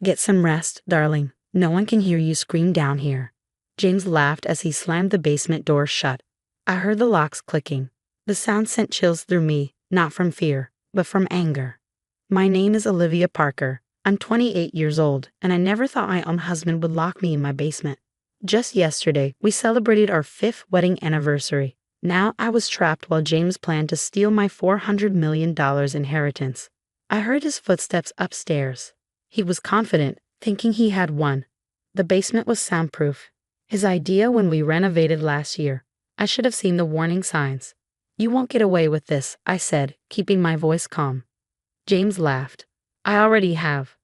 Get some rest, darling. No one can hear you scream down here. James laughed as he slammed the basement door shut. I heard the locks clicking. The sound sent chills through me, not from fear, but from anger. My name is Olivia Parker. I'm 28 years old, and I never thought my own husband would lock me in my basement. Just yesterday, we celebrated our 5th wedding anniversary. Now I was trapped while James planned to steal my $400 million inheritance. I heard his footsteps upstairs. He was confident, thinking he had won. The basement was soundproof. His idea when we renovated last year. I should have seen the warning signs. You won't get away with this, I said, keeping my voice calm. James laughed. I already have.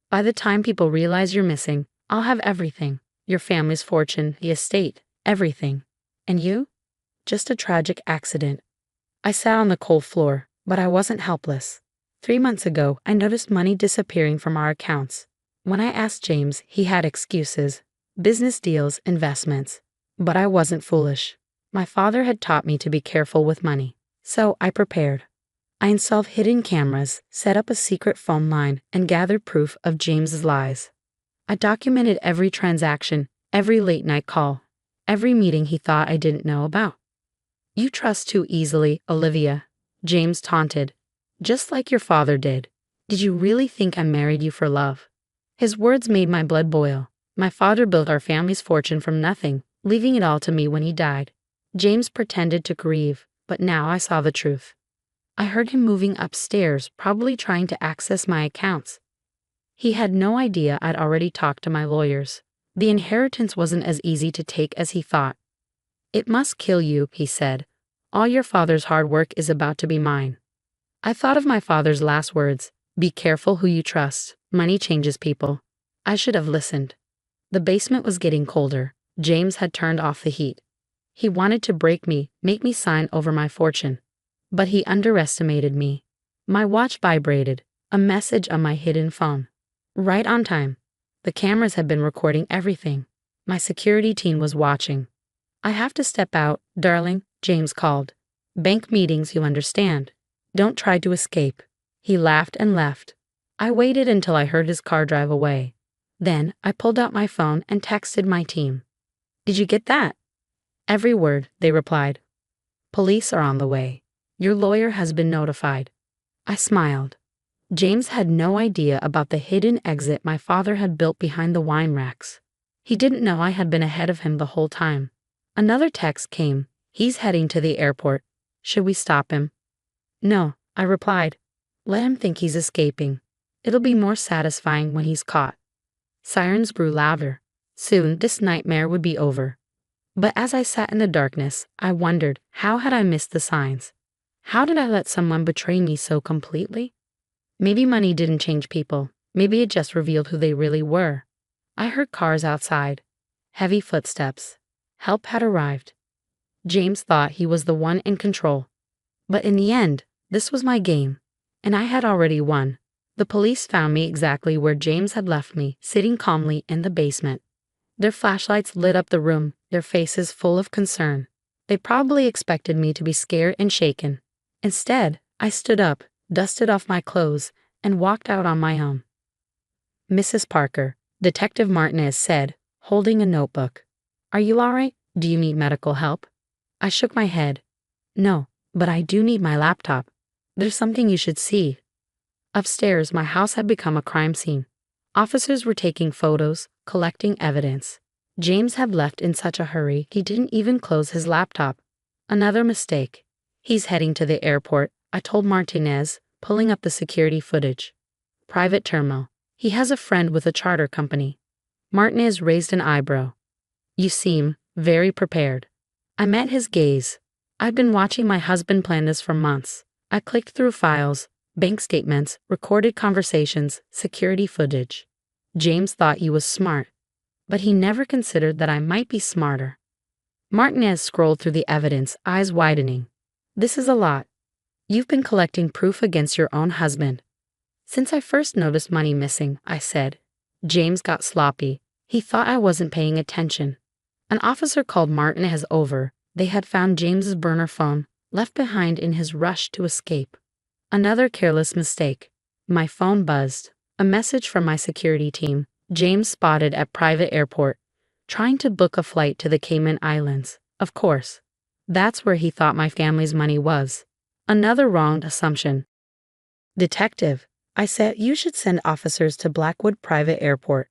By the time people realize you're missing, I'll have everything. Your family's fortune, the estate, everything. And you? Just a tragic accident. I sat on the cold floor, but I wasn't helpless. 3 months ago, I noticed money disappearing from our accounts. When I asked James, he had excuses. Business deals, investments. But I wasn't foolish. My father had taught me to be careful with money. So I prepared. I installed hidden cameras, set up a secret phone line, and gathered proof of James's lies. I documented every transaction, every late-night call, every meeting he thought I didn't know about. You trust too easily, Olivia, James taunted. Just like your father did. Did you really think I married you for love? His words made my blood boil. My father built our family's fortune from nothing, leaving it all to me when he died. James pretended to grieve, but now I saw the truth. I heard him moving upstairs, probably trying to access my accounts. He had no idea I'd already talked to my lawyers. The inheritance wasn't as easy to take as he thought. It must kill you, he said. All your father's hard work is about to be mine. I thought of my father's last words. Be careful who you trust. Money changes people. I should have listened. The basement was getting colder. James had turned off the heat. He wanted to break me, make me sign over my fortune. But he underestimated me. My watch vibrated. A message on my hidden phone. Right on time. The cameras had been recording everything. My security team was watching. I have to step out, darling, James called. Bank meetings, you understand. Don't try to escape. He laughed and left. I waited until I heard his car drive away. Then I pulled out my phone and texted my team. Did you get that? Every word, they replied. Police are on the way. Your lawyer has been notified. I smiled. James had no idea about the hidden exit my father had built behind the wine racks. He didn't know I had been ahead of him the whole time. Another text came. He's heading to the airport. Should we stop him? No, I replied. Let him think he's escaping. It'll be more satisfying when he's caught. Sirens grew louder. Soon this nightmare would be over. But as I sat in the darkness, I wondered, how had I missed the signs? How did I let someone betray me so completely? Maybe money didn't change people. Maybe it just revealed who they really were. I heard cars outside. Heavy footsteps. Help had arrived. James thought he was the one in control. But in the end, this was my game. And I had already won. The police found me exactly where James had left me, sitting calmly in the basement. Their flashlights lit up the room, their faces full of concern. They probably expected me to be scared and shaken. Instead, I stood up, dusted off my clothes, and walked out on my own. Mrs. Parker, Detective Martinez said, holding a notebook. Are you all right? Do you need medical help? I shook my head. No, but I do need my laptop. There's something you should see. Upstairs, my house had become a crime scene. Officers were taking photos, collecting evidence. James had left in such a hurry he didn't even close his laptop. Another mistake. He's heading to the airport, I told Martinez, pulling up the security footage. Private terminal. He has a friend with a charter company. Martinez raised an eyebrow. You seem very prepared. I met his gaze. I'd been watching my husband plan this for months. I clicked through files, bank statements, recorded conversations, security footage. James thought he was smart, but he never considered that I might be smarter. Martinez scrolled through the evidence, eyes widening. This is a lot. You've been collecting proof against your own husband. Since I first noticed money missing, I said. James got sloppy. He thought I wasn't paying attention. An officer called Martinez over. They had found James's burner phone, left behind in his rush to escape. Another careless mistake. My phone buzzed. A message from my security team, James spotted at private airport, trying to book a flight to the Cayman Islands. Of course. That's where he thought my family's money was. Another wrong assumption. Detective, I said you should send officers to Blackwood Private Airport.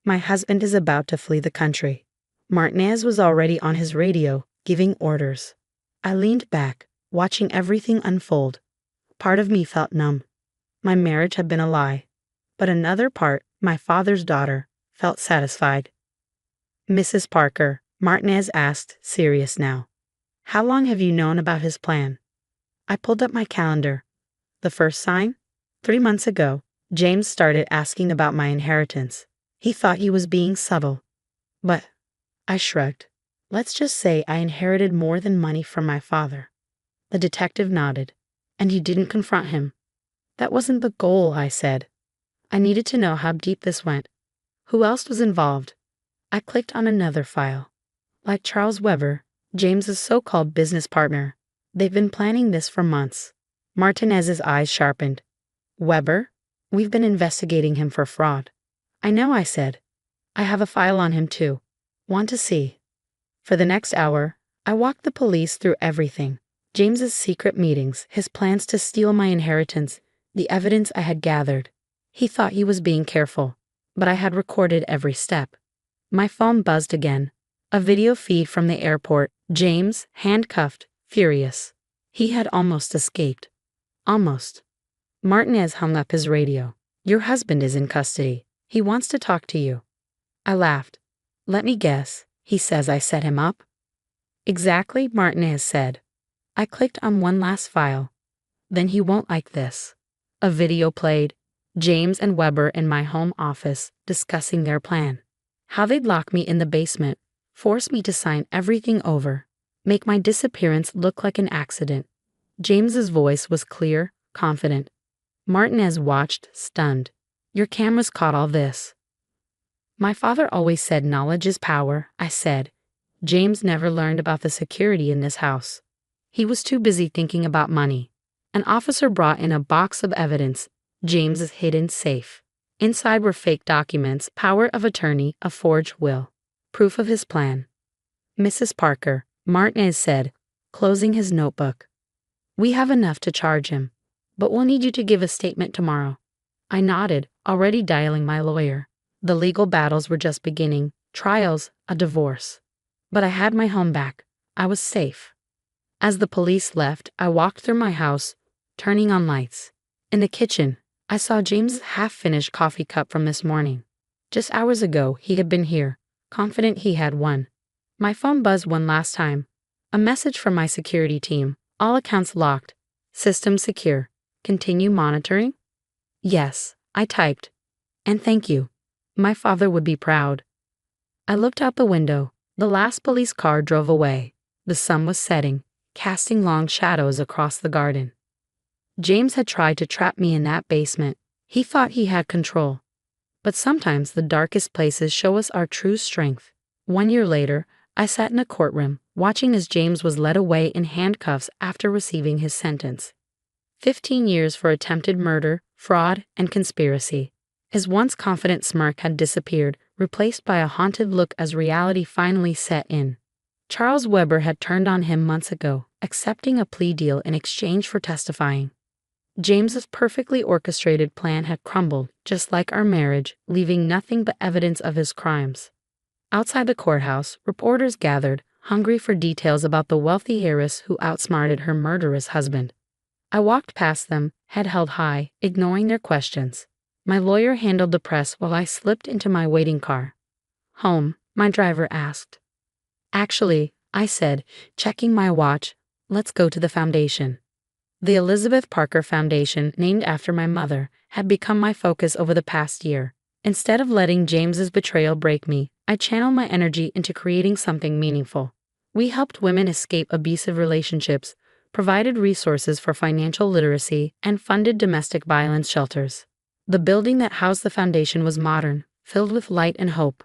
My husband is about to flee the country. Martinez was already on his radio, giving orders. I leaned back, watching everything unfold. Part of me felt numb. My marriage had been a lie. But another part, my father's daughter, felt satisfied. Mrs. Parker, Martinez asked, serious now. How long have you known about his plan? I pulled up my calendar. The first sign? 3 months ago, James started asking about my inheritance. He thought he was being subtle. But I shrugged. Let's just say I inherited more than money from my father. The detective nodded. And you didn't confront him. That wasn't the goal, I said. I needed to know how deep this went. Who else was involved? I clicked on another file. Like Charles Weber, James's so-called business partner, they've been planning this for months. Martinez's eyes sharpened. Weber? We've been investigating him for fraud. I know, I said. I have a file on him too. Want to see? For the next hour, I walked the police through everything. James's secret meetings, his plans to steal my inheritance, the evidence I had gathered. He thought he was being careful, but I had recorded every step. My phone buzzed again. A video feed from the airport. James, handcuffed, furious. He had almost escaped. Almost. Martinez hung up his radio. Your husband is in custody. He wants to talk to you. I laughed. Let me guess. He says I set him up? Exactly, Martinez said. I clicked on one last file. Then he won't like this. A video played. James and Weber in my home office discussing their plan. How they'd lock me in the basement, force me to sign everything over, make my disappearance look like an accident. James's voice was clear, confident. Martinez watched, stunned. Your cameras caught all this. My father always said knowledge is power, I said. James never learned about the security in this house. He was too busy thinking about money. An officer brought in a box of evidence, James's hidden safe. Inside were fake documents, power of attorney, a forged will, proof of his plan. Mrs. Parker, Martinez said, closing his notebook. We have enough to charge him, but we'll need you to give a statement tomorrow. I nodded, already dialing my lawyer. The legal battles were just beginning, trials, a divorce. But I had my home back. I was safe. As the police left, I walked through my house, turning on lights. In the kitchen, I saw James's half-finished coffee cup from this morning. Just hours ago, he had been here, confident he had won. My phone buzzed one last time. A message from my security team. All accounts locked. System secure. Continue monitoring? Yes, I typed. And thank you. My father would be proud. I looked out the window. The last police car drove away. The sun was setting, casting long shadows across the garden. James had tried to trap me in that basement. He thought he had control. But sometimes the darkest places show us our true strength. 1 year later, I sat in a courtroom, watching as James was led away in handcuffs after receiving his sentence. 15 years for attempted murder, fraud, and conspiracy. His once confident smirk had disappeared, replaced by a haunted look as reality finally set in. Charles Weber had turned on him months ago, accepting a plea deal in exchange for testifying. James's perfectly orchestrated plan had crumbled, just like our marriage, leaving nothing but evidence of his crimes. Outside the courthouse, reporters gathered, hungry for details about the wealthy heiress who outsmarted her murderous husband. I walked past them, head held high, ignoring their questions. My lawyer handled the press while I slipped into my waiting car. Home, my driver asked. Actually, I said, checking my watch, let's go to the foundation. The Elizabeth Parker Foundation, named after my mother, had become my focus over the past year. Instead of letting James's betrayal break me, I channeled my energy into creating something meaningful. We helped women escape abusive relationships, provided resources for financial literacy, and funded domestic violence shelters. The building that housed the foundation was modern, filled with light and hope.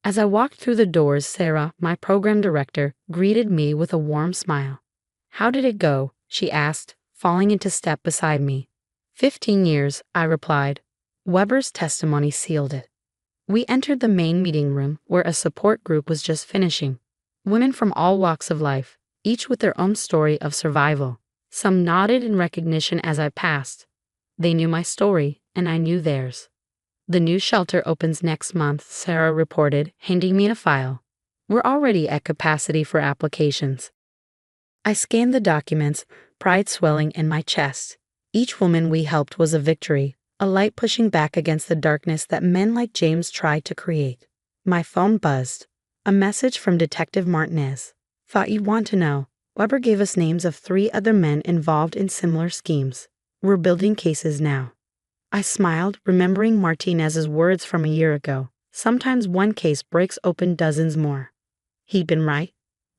As I walked through the doors, Sarah, my program director, greeted me with a warm smile. How did it go? She asked, falling into step beside me. 15 years, I replied. Weber's testimony sealed it. We entered the main meeting room where a support group was just finishing. Women from all walks of life, each with their own story of survival. Some nodded in recognition as I passed. They knew my story, and I knew theirs. The new shelter opens next month, Sarah reported, handing me a file. We're already at capacity for applications. I scanned the documents, pride swelling in my chest. Each woman we helped was a victory, a light pushing back against the darkness that men like James tried to create. My phone buzzed. A message from Detective Martinez. Thought you'd want to know. Weber gave us names of 3 other men involved in similar schemes. We're building cases now. I smiled, remembering Martinez's words from a year ago. Sometimes one case breaks open dozens more. He'd been right.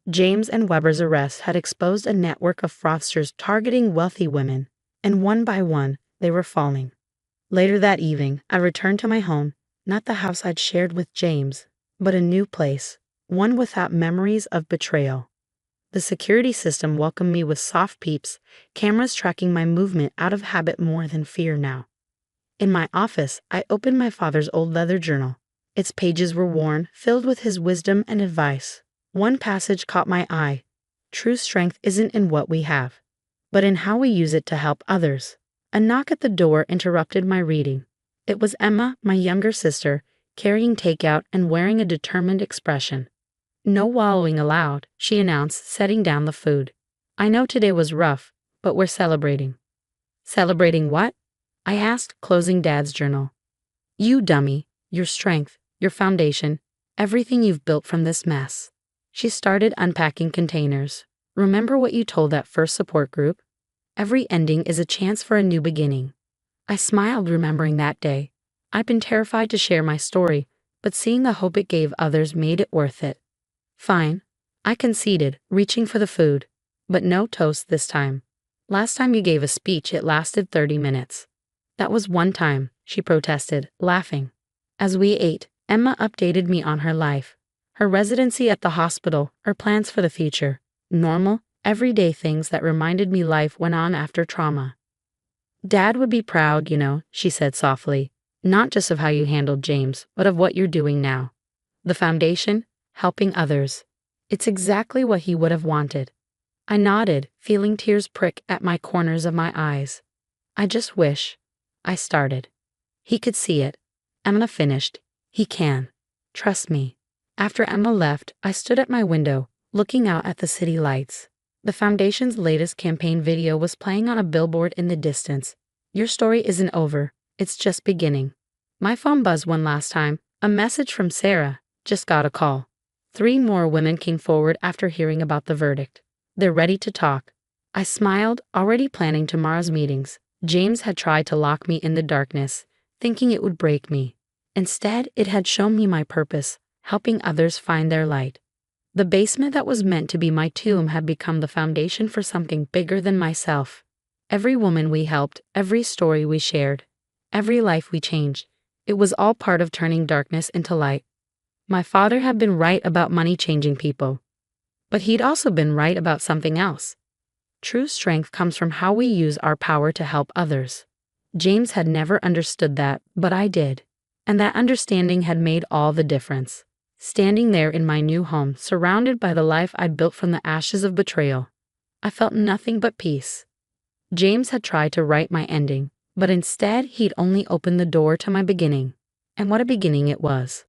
James and Weber's arrest had exposed a network of fraudsters targeting wealthy women, and one by one, they were falling. Later that evening, I returned to my home, not the house I'd shared with James, but a new place, one without memories of betrayal. The security system welcomed me with soft peeps, cameras tracking my movement out of habit more than fear now. In my office, I opened my father's old leather journal. Its pages were worn, filled with his wisdom and advice. One passage caught my eye. True strength isn't in what we have, but in how we use it to help others. A knock at the door interrupted my reading. It was Emma, my younger sister, carrying takeout and wearing a determined expression. No wallowing allowed, she announced, setting down the food. I know today was rough, but we're celebrating. Celebrating what? I asked, closing Dad's journal. You, dummy, your strength, your foundation, everything you've built from this mess. She started unpacking containers. Remember what you told that first support group? Every ending is a chance for a new beginning. I smiled, remembering that day. I'd been terrified to share my story, but seeing the hope it gave others made it worth it. Fine, I conceded, reaching for the food. But no toast this time. Last time you gave a speech, it lasted 30 minutes. That was one time, she protested, laughing. As we ate, Emma updated me on her life. Her residency at the hospital, her plans for the future. Normal, everyday things that reminded me life went on after trauma. Dad would be proud, she said softly. Not just of how you handled James, but of what you're doing now. The foundation, helping others. It's exactly what he would have wanted. I nodded, feeling tears prick at my corners of my eyes. I just wish. I started. He could see it. Emma finished. He can. Trust me. After Emma left, I stood at my window, looking out at the city lights. The foundation's latest campaign video was playing on a billboard in the distance. Your story isn't over. It's just beginning. My phone buzzed one last time. A message from Sarah. Just got a call. 3 more women came forward after hearing about the verdict. They're ready to talk. I smiled, already planning tomorrow's meetings. James had tried to lock me in the darkness, thinking it would break me. Instead, it had shown me my purpose, helping others find their light. The basement that was meant to be my tomb had become the foundation for something bigger than myself. Every woman we helped, every story we shared, every life we changed, it was all part of turning darkness into light. My father had been right about money changing people, but he'd also been right about something else. True strength comes from how we use our power to help others. James had never understood that, but I did. And that understanding had made all the difference. Standing there in my new home, surrounded by the life I'd built from the ashes of betrayal, I felt nothing but peace. James had tried to write my ending, but instead he'd only opened the door to my beginning. And what a beginning it was.